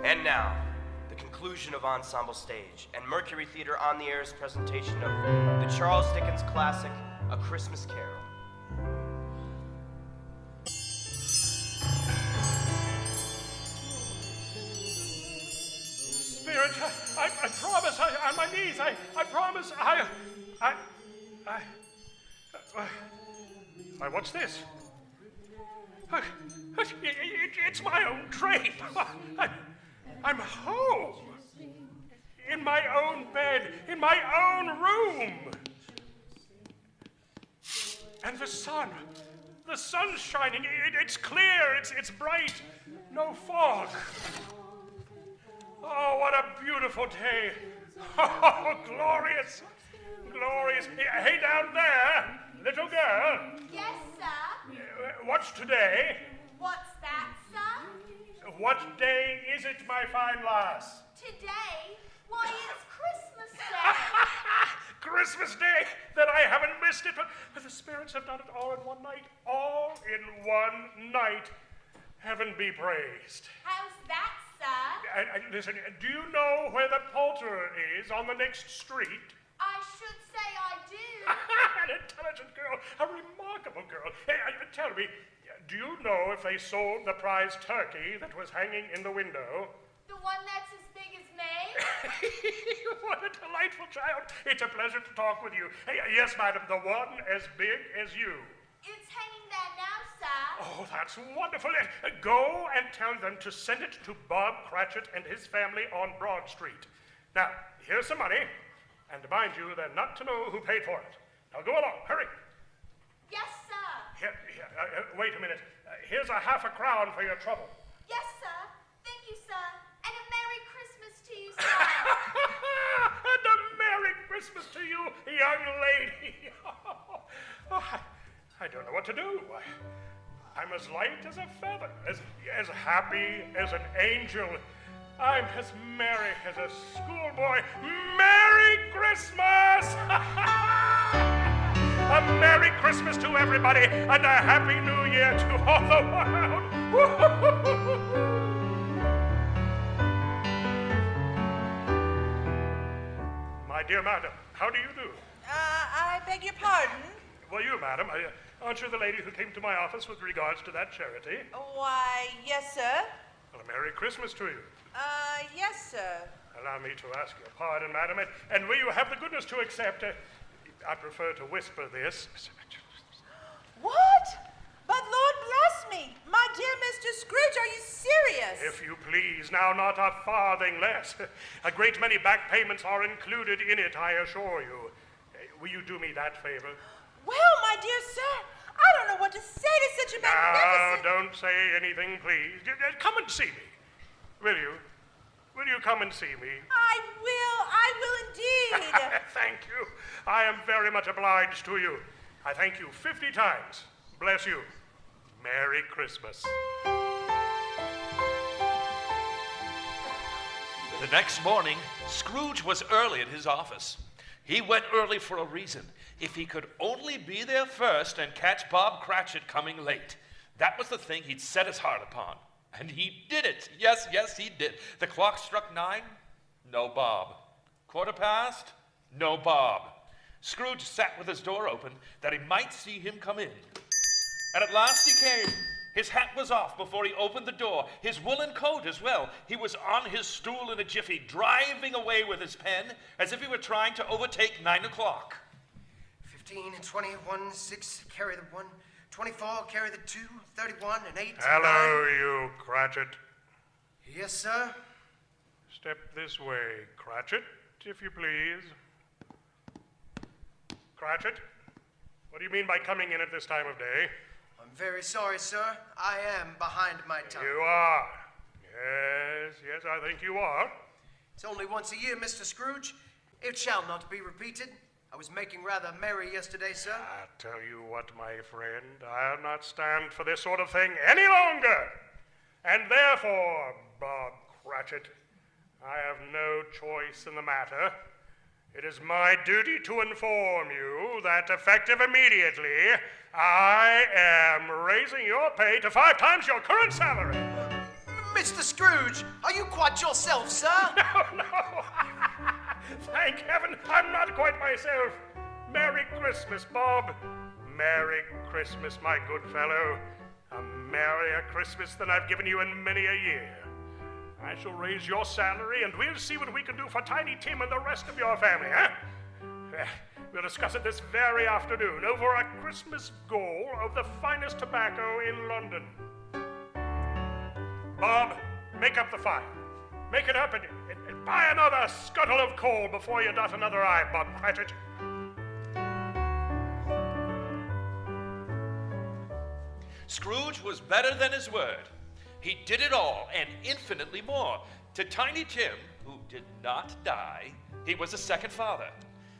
And now, the conclusion of Ensemble Stage and Mercury Theater on the Air's presentation of the Charles Dickens classic, A Christmas Carol. Spirit, I promise, on my knees, I promise, what's this? It's my own drape. I'm home. In my own bed, in my own room. And the sun's shining. It's clear, it's bright. No fog. Oh, what a beautiful day. Oh, glorious. Glorious. Hey, down there, little girl. Yes, sir. What's today? What's that, sir? What day is it, my fine lass? Today? Why, it's Christmas Day. Christmas Day! That I haven't missed it, but the spirits have done it all in one night. All in one night. Heaven be praised. How's that, sir? Listen, do you know where the poulterer is on the next street? I should say I do. An intelligent girl, a remarkable girl. Hey, tell me, do you know if they sold the prize turkey that was hanging in the window? The one that's as big as me? What a delightful child. It's a pleasure to talk with you. Hey, yes, madam, the one as big as you. It's hanging there now, sir. Oh, that's wonderful. Go and tell them to send it to Bob Cratchit and his family on Broad Street. Now, here's some money. And mind you, they're not to know who paid for it. Now go along, hurry. Yes, sir. Here, wait a minute. Here's ½ a crown for your trouble. Yes, sir. Thank you, sir. And a Merry Christmas to you, sir. And a Merry Christmas to you, young lady. Oh, I don't know what to do. I'm as light as a feather, as happy as an angel. I'm as merry as a schoolboy. Merry Christmas! A Merry Christmas to everybody, and a Happy New Year to all the world. My dear madam, how do you do? I beg your pardon? Well, you, madam, aren't you the lady who came to my office with regards to that charity? Why, yes, sir. Well, a Merry Christmas to you. Yes, sir. Allow me to ask your pardon, madam, and will you have the goodness to accept, I prefer to whisper this. What? But Lord bless me, my dear Mr. Scrooge, are you serious? If you please, now not a farthing less. A great many back payments are included in it, I assure you. Will you do me that favor? Well, my dear sir, I don't know what to say to such a magnificent... Now, don't say anything, please. Come and see me. Will you? Will you come and see me? I will indeed. Thank you. I am very much obliged to you. I thank you 50 times. Bless you. Merry Christmas. The next morning, Scrooge was early at his office. He went early for a reason. If he could only be there first and catch Bob Cratchit coming late. That was the thing he'd set his heart upon. And he did it. Yes, he did. The clock struck 9. No Bob. 1:15. No Bob. Scrooge sat with his door open that he might see him come in. And at last he came. His hat was off before he opened the door. His woolen coat as well. He was on his stool in a jiffy, driving away with his pen as if he were trying to overtake 9 o'clock. 15 and 21, 6, carry the 1. 24, carry the 2, 31, and 8. Hello, you Cratchit. Yes, sir? Step this way, Cratchit, if you please. Cratchit, what do you mean by coming in at this time of day? I'm very sorry, sir. I am behind my time. You are. Yes, I think you are. It's only once a year, Mr. Scrooge. It shall not be repeated. I was making rather merry yesterday, sir. I tell you what, my friend, I'll not stand for this sort of thing any longer. And therefore, Bob Cratchit, I have no choice in the matter. It is my duty to inform you that effective immediately, I am raising your pay to 5 times your current salary. Mr. Scrooge, are you quite yourself, sir? No. Thank heaven, I'm not quite myself. Merry Christmas, Bob. Merry Christmas, my good fellow. A merrier Christmas than I've given you in many a year. I shall raise your salary, and we'll see what we can do for Tiny Tim and the rest of your family, huh? We'll discuss it this very afternoon over a Christmas gore of the finest tobacco in London. Bob, make up the fire. Make it up and buy another scuttle of coal before you dot another I, Bob Cratchit. Scrooge was better than his word. He did it all and infinitely more. To Tiny Tim, who did not die, he was a second father.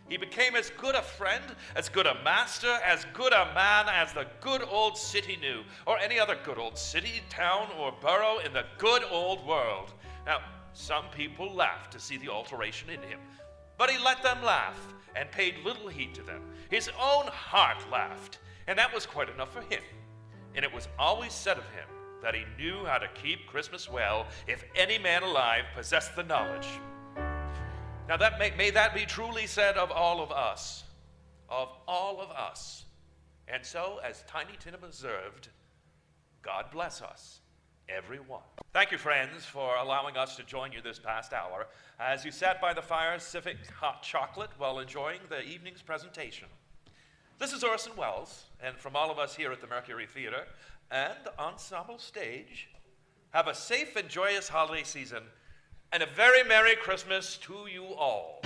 He became as good a friend, as good a master, as good a man as the good old city knew, or any other good old city, town, or borough in the good old world. Now, some people laughed to see the alteration in him, but he let them laugh and paid little heed to them. His own heart laughed, and that was quite enough for him. And it was always said of him that he knew how to keep Christmas well if any man alive possessed the knowledge. Now may that be truly said of all of us. Of all of us. And so, as Tiny Tim observed, God bless us, everyone. Thank you, friends, for allowing us to join you this past hour as you sat by the fire sipping hot chocolate while enjoying the evening's presentation. This is Orson Welles, and from all of us here at the Mercury Theater and Ensemble Stage, have a safe and joyous holiday season and a very Merry Christmas to you all.